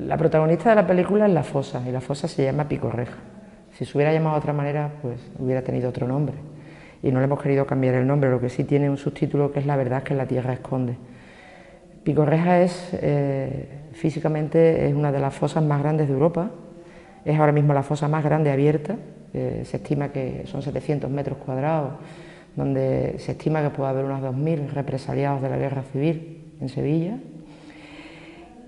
La protagonista de la película es la fosa, y la fosa se llama Picorreja. Si se hubiera llamado de otra manera, pues hubiera tenido otro nombre. Y no le hemos querido cambiar el nombre, lo que sí tiene un subtítulo que es La verdad que la tierra esconde. Picorreja es, físicamente, es una de las fosas más grandes de Europa. Es ahora mismo la fosa más grande abierta. Se estima que son 700 metros cuadrados, donde se estima que puede haber unos 2000 represaliados de la guerra civil en Sevilla.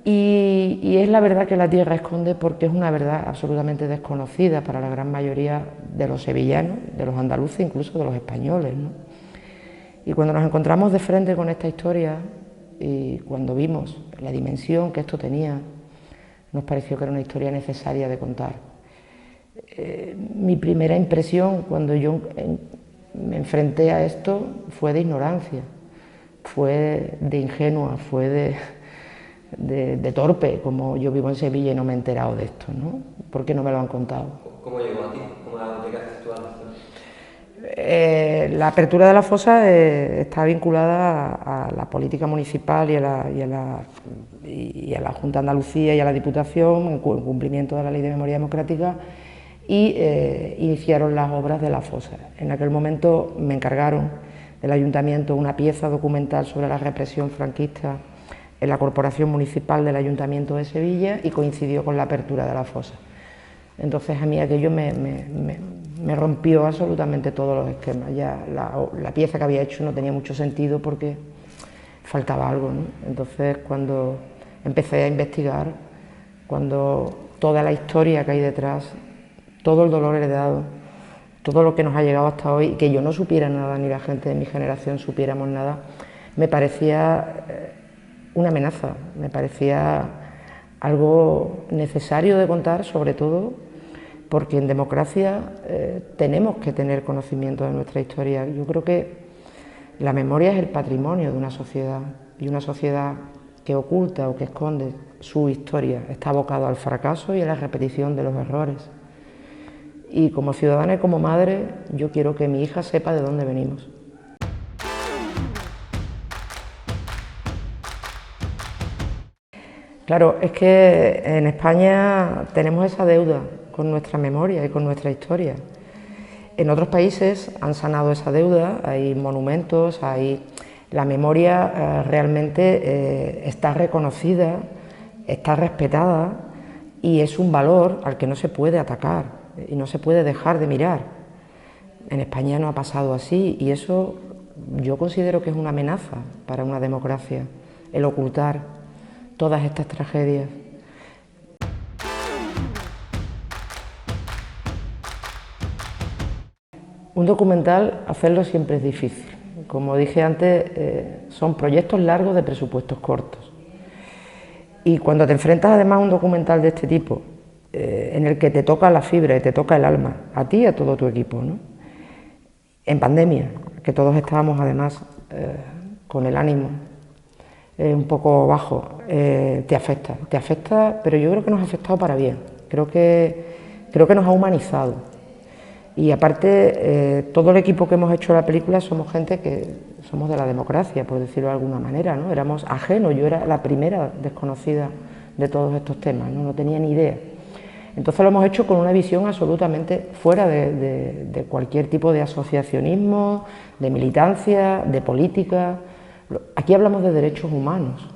Y es la verdad que la tierra esconde porque es una verdad absolutamente desconocida para la gran mayoría de los sevillanos, de los andaluces, incluso de los españoles, ¿no? Y cuando nos encontramos de frente con esta historia y cuando vimos la dimensión que esto tenía, nos pareció que era una historia necesaria de contar. Mi primera impresión cuando yo me enfrenté a esto fue de ignorancia, fue de ingenua, fue de torpe, como yo vivo en Sevilla y no me he enterado de esto, ¿no? ¿Por qué no me lo han contado? ¿Cómo llegó a ti? ¿Cómo llegaste tú a esto? La apertura de la fosa está vinculada a la política municipal y a la Junta de Andalucía y a la Diputación en cumplimiento de la Ley de Memoria Democrática y iniciaron las obras de la fosa. En aquel momento me encargaron del Ayuntamiento una pieza documental sobre la represión franquista en la Corporación Municipal del Ayuntamiento de Sevilla y coincidió con la apertura de la fosa. Entonces a mí aquello me rompió absolutamente todos los esquemas. Ya la pieza que había hecho no tenía mucho sentido porque faltaba algo, ¿no? Entonces cuando empecé a investigar, cuando toda la historia que hay detrás, todo el dolor heredado, todo lo que nos ha llegado hasta hoy, que yo no supiera nada, ni la gente de mi generación supiéramos nada, me parecía una amenaza, me parecía algo necesario de contar, sobre todo porque en democracia tenemos que tener conocimiento de nuestra historia. Yo creo que la memoria es el patrimonio de una sociedad, y una sociedad que oculta o que esconde su historia está abocada al fracaso y a la repetición de los errores. Y como ciudadana y como madre, yo quiero que mi hija sepa de dónde venimos. Claro, es que en España tenemos esa deuda con nuestra memoria y con nuestra historia. En otros países han sanado esa deuda, hay monumentos, la memoria realmente está reconocida, está respetada y es un valor al que no se puede atacar y no se puede dejar de mirar. En España no ha pasado así y eso yo considero que es una amenaza para una democracia, el ocultar todas estas tragedias. Un documental, hacerlo siempre es difícil. Como dije antes, son proyectos largos de presupuestos cortos. Y cuando te enfrentas además a un documental de este tipo, en el que te toca la fibra y te toca el alma, a ti y a todo tu equipo, ¿no? En pandemia, que todos estábamos además con el ánimo un poco bajo, te afecta, pero yo creo que nos ha afectado para bien, creo que nos ha humanizado. Y aparte, todo el equipo que hemos hecho la película somos gente que somos de la democracia, por decirlo de alguna manera, ¿no? Éramos ajenos, yo era la primera desconocida de todos estos temas, no tenía ni idea. Entonces lo hemos hecho con una visión absolutamente fuera de cualquier tipo de asociacionismo, de militancia, de política. Aquí hablamos de derechos humanos,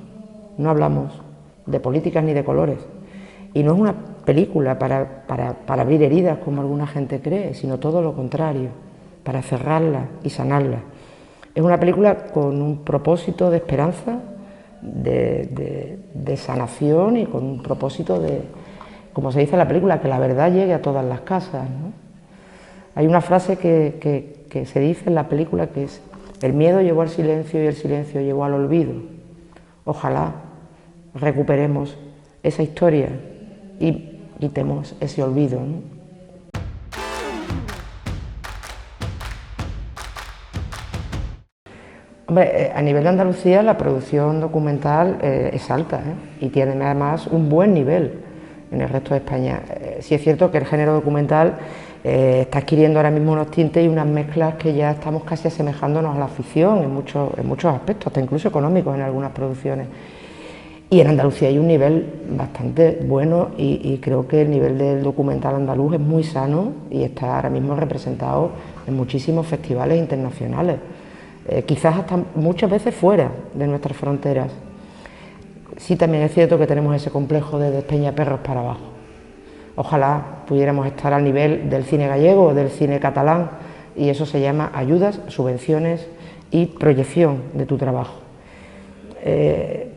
no hablamos de políticas ni de colores. Y no es una película para abrir heridas, como alguna gente cree, sino todo lo contrario, para cerrarlas y sanarlas. Es una película con un propósito de esperanza, de sanación y con un propósito de, como se dice en la película, que la verdad llegue a todas las casas, ¿no? Hay una frase que se dice en la película que es: el miedo llevó al silencio y el silencio llevó al olvido. Ojalá recuperemos esa historia y quitemos ese olvido, ¿no? Hombre, a nivel de Andalucía la producción documental es alta, y tiene además un buen nivel en el resto de España. Sí es cierto que el género documental está adquiriendo ahora mismo unos tintes y unas mezclas que ya estamos casi asemejándonos a la ficción en muchos aspectos, hasta incluso económicos en algunas producciones. Y en Andalucía hay un nivel bastante bueno y creo que el nivel del documental andaluz es muy sano y está ahora mismo representado en muchísimos festivales internacionales, quizás hasta muchas veces fuera de nuestras fronteras. Sí, también es cierto que tenemos ese complejo de despeñaperros para abajo. Ojalá pudiéramos estar al nivel del cine gallego o del cine catalán, y eso se llama ayudas, subvenciones y proyección de tu trabajo.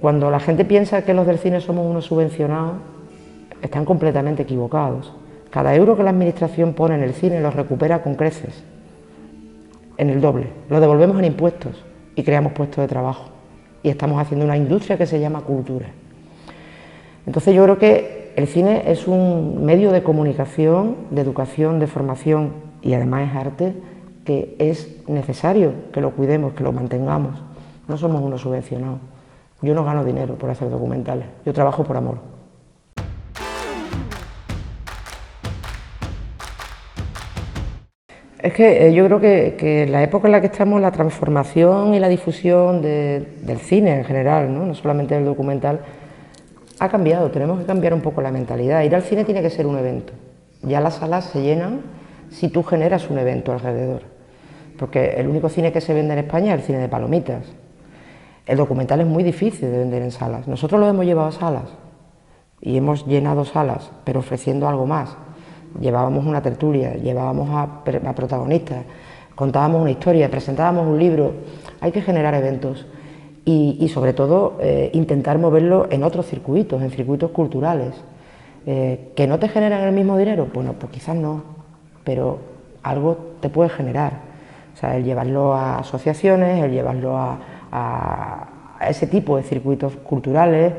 Cuando la gente piensa que los del cine somos unos subvencionados, están completamente equivocados. Cada euro que la administración pone en el cine lo recupera con creces, en el doble. Lo devolvemos en impuestos y creamos puestos de trabajo. Y estamos haciendo una industria que se llama cultura. Entonces yo creo que el cine es un medio de comunicación, de educación, de formación y además es arte que es necesario que lo cuidemos, que lo mantengamos. No somos unos subvencionados. Yo no gano dinero por hacer documentales, yo trabajo por amor. Es que yo creo que en la época en la que estamos, la transformación y la difusión del cine en general, ¿no? No solamente del documental, ha cambiado. Tenemos que cambiar un poco la mentalidad. Ir al cine tiene que ser un evento. Ya las salas se llenan si tú generas un evento alrededor. Porque el único cine que se vende en España es el cine de palomitas. El documental es muy difícil de vender en salas. Nosotros lo hemos llevado a salas y hemos llenado salas, pero ofreciendo algo más. Llevábamos una tertulia, llevábamos a protagonistas, contábamos una historia, presentábamos un libro. Hay que generar eventos y sobre todo intentar moverlo en otros circuitos, en circuitos culturales. ¿Que no te generan el mismo dinero? Bueno, pues quizás no, pero algo te puede generar. O sea, el llevarlo a asociaciones, el llevarlo a ese tipo de circuitos culturales.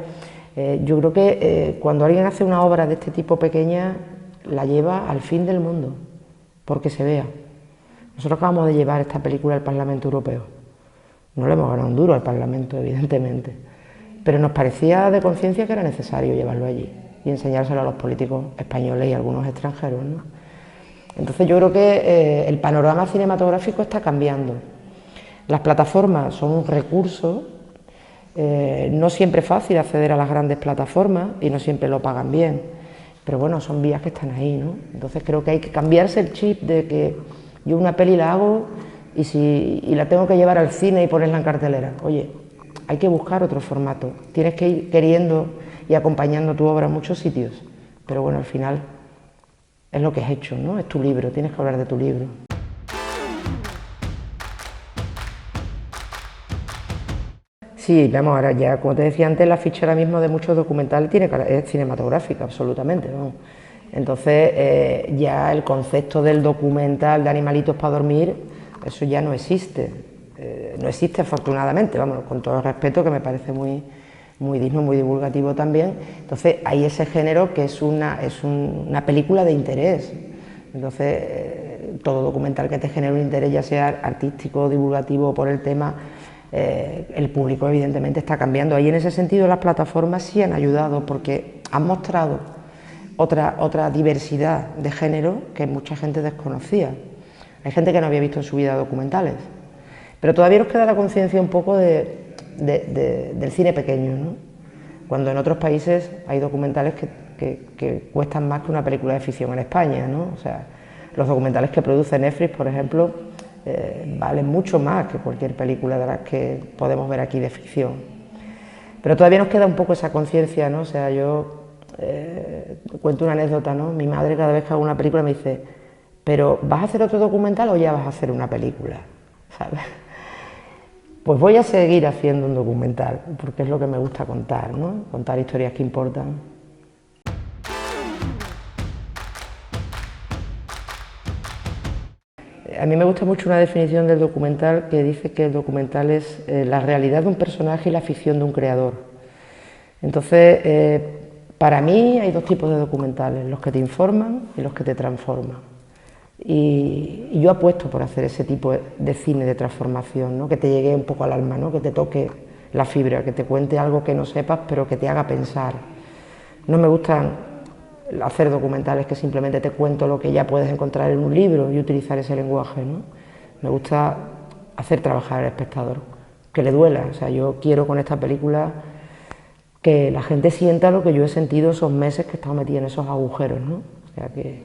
Yo creo que cuando alguien hace una obra de este tipo pequeña, la lleva al fin del mundo, porque se vea. Nosotros acabamos de llevar esta película al Parlamento Europeo. No le hemos ganado un duro al Parlamento, evidentemente, pero nos parecía de conciencia que era necesario llevarlo allí y enseñárselo a los políticos españoles y a algunos extranjeros, ¿no? Entonces yo creo que el panorama cinematográfico está cambiando. Las plataformas son un recurso, no siempre es fácil acceder a las grandes plataformas y no siempre lo pagan bien, pero bueno, son vías que están ahí, ¿no? Entonces creo que hay que cambiarse el chip de que yo una peli la hago y la tengo que llevar al cine y ponerla en cartelera. Oye, hay que buscar otro formato, tienes que ir queriendo y acompañando tu obra a muchos sitios, pero bueno, al final es lo que has hecho, ¿no? Es tu libro, tienes que hablar de tu libro. Sí, vamos, ahora ya, como te decía antes, la ficha ahora mismo de muchos documentales es cinematográfica, absolutamente, vamos. Entonces, ya el concepto del documental de animalitos para dormir, eso ya no existe. No existe afortunadamente, vamos, con todo el respeto, que me parece muy digno, muy divulgativo también. Entonces, hay ese género que es una película de interés. Entonces, todo documental que te genere un interés, ya sea artístico, divulgativo, por el tema, el público evidentemente está cambiando. Ahí en ese sentido las plataformas sí han ayudado porque han mostrado otra diversidad de género que mucha gente desconocía. Hay gente que no había visto en su vida documentales, pero todavía nos queda la conciencia un poco del cine pequeño, ¿no? Cuando en otros países hay documentales que cuestan más que una película de ficción en España, ¿no? O sea, los documentales que produce Netflix, por ejemplo, valen mucho más que cualquier película de las que podemos ver aquí de ficción. Pero todavía nos queda un poco esa conciencia, ¿no? O sea, yo cuento una anécdota, ¿no? Mi madre cada vez que hago una película me dice, ¿pero vas a hacer otro documental o ya vas a hacer una película? ¿Sabes? Pues voy a seguir haciendo un documental, porque es lo que me gusta contar, ¿no? Contar historias que importan. A mí me gusta mucho una definición del documental que dice que el documental es la realidad de un personaje y la ficción de un creador. Entonces, para mí hay dos tipos de documentales, los que te informan y los que te transforman. Y yo apuesto por hacer ese tipo de cine de transformación, ¿no? Que te llegue un poco al alma, ¿no? Que te toque la fibra, que te cuente algo que no sepas, pero que te haga pensar. No me gustan hacer documentales que simplemente te cuento lo que ya puedes encontrar en un libro y utilizar ese lenguaje, ¿no? Me gusta hacer trabajar al espectador, que le duela. O sea, yo quiero con esta película que la gente sienta lo que yo he sentido esos meses que he estado metida en esos agujeros, ¿no? O sea, que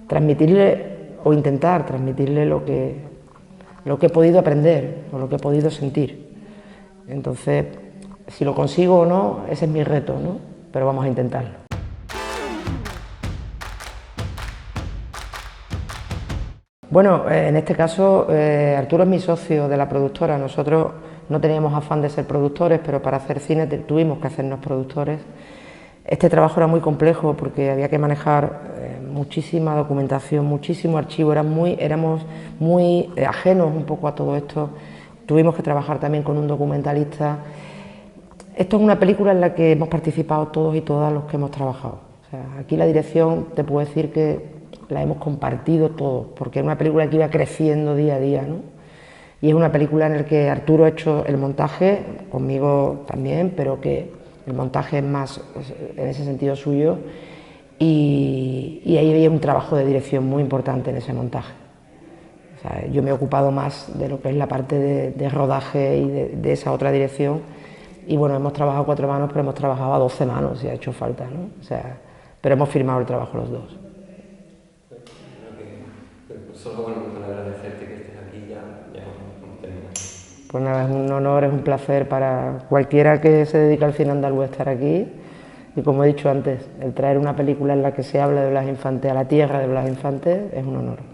transmitirle o intentar transmitirle lo que he podido aprender o lo que he podido sentir. Entonces, si lo consigo o no, ese es mi reto, ¿no? Pero vamos a intentarlo. Bueno, en este caso Arturo es mi socio de la productora. Nosotros no teníamos afán de ser productores, pero para hacer cine tuvimos que hacernos productores. Este trabajo era muy complejo porque había que manejar muchísima documentación, muchísimo archivo, éramos muy ajenos un poco a todo esto. Tuvimos que trabajar también con un documentalista. Esto es una película en la que hemos participado todos y todas los que hemos trabajado. O sea, aquí la dirección te puedo decir que la hemos compartido todos, porque es una película que iba creciendo día a día, ¿no? Y es una película en la que Arturo ha hecho el montaje, conmigo también, pero que el montaje es más en ese sentido suyo, y ahí había un trabajo de dirección muy importante en ese montaje. O sea, yo me he ocupado más de lo que es la parte de rodaje y de esa otra dirección, y bueno, hemos trabajado a 4 manos, pero hemos trabajado a 12 manos si ha hecho falta, ¿no? O sea, pero hemos firmado el trabajo los dos. Solo con agradecerte que estés aquí ya hemos terminado. Pues nada, es un honor, es un placer para cualquiera que se dedica al cine andaluz estar aquí. Y como he dicho antes, el traer una película en la que se habla de Blas Infante a la tierra de Blas Infante es un honor.